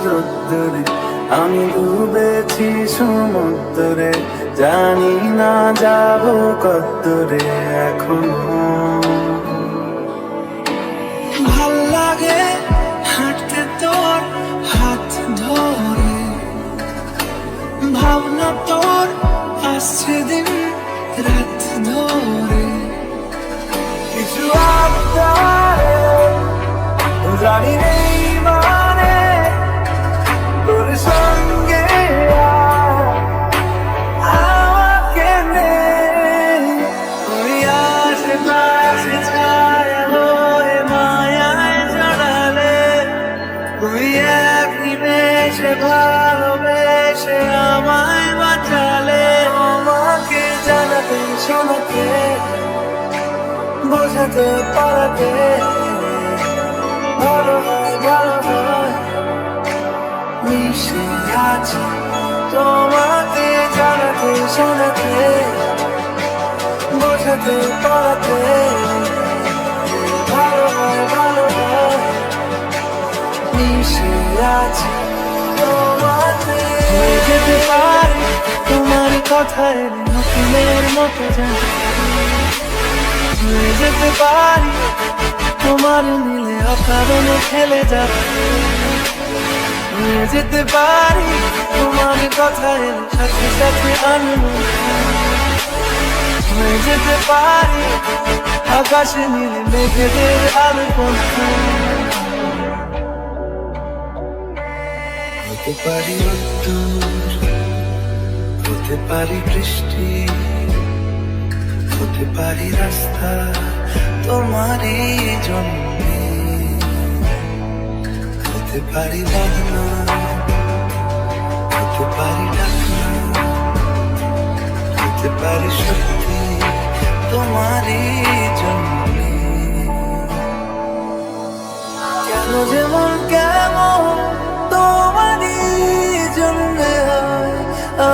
রোদ্দুরে আমি ডুবেছি সমুদ্রে, জানি না যাব কতদূরে এখনো। ভাল লাগে হাঁটতে তোর হাত ধরে, ভাবনা তোর আসছে দিন রাত ধরে। কিছু আবদারে জানি নেই মানে তোর সঙ্গে আমাকে নে। তুই আশেপাশে ছায়া হয়ে মায়ায় জড়ালে, তুই এক নিমেষে ভালোবেসে আমায় বাঁচালে। আমাকে জানাতে শোনাতে বোঝাতে পারাতে ভালো হয় ভালো হয় মিশে আছি। তোমাকে জানাতে শোনাতে বোঝাতে পারাতে ভালো হয় মিশে আছি তোমাতে। হয়ে যেতে পারি তোমার কথায় নতুনের মতো জানি, হয়ে যেতে পারি তোমার নীলে অকারণে খেলে যাবে। হয়ে যেতে পারি তোমার কথায় সাথে সাথে আনন্দ, হয়ে যেতে পারি আকাশে নীলে মেঘেদের আলো পন্থা। হতে পারি রোদ্দুর, হতে পারি বৃষ্টি, হতে পারি রাস্তা তোমারই জন্যে, হতে পারি বাহানা, হতে পারি ডাকনা, হতে পারি সত্যি তোমারই জন্যে। কেন যেমন কেমন তোমারই জন্যে হয়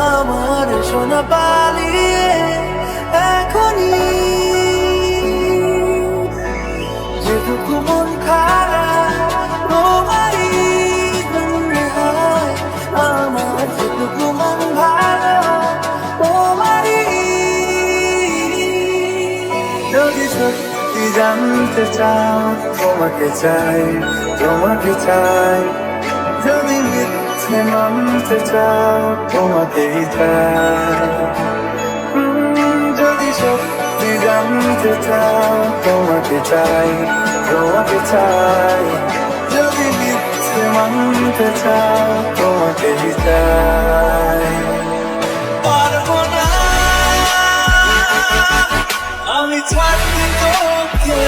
আমার সোনা পালিয়ে এখনই। যেটুকু মন খারাপ তোমারই জন্যে হয় আমার, যেটুকু মন ভালো তোমারই। যদি সত্যি জানতে চাও তোমাকে চাই, তোমাকে চাই। যদি মিথ্যে মানতে চাও তোমাকেই চাই। যদি সত্যি জানতে চাও তোমাকে চাই, তোমাকে চাই। যদি মিথ্যে মানতে চাও তোমাকেই চাই। পারবো না আমি ছাড়তে তোকে।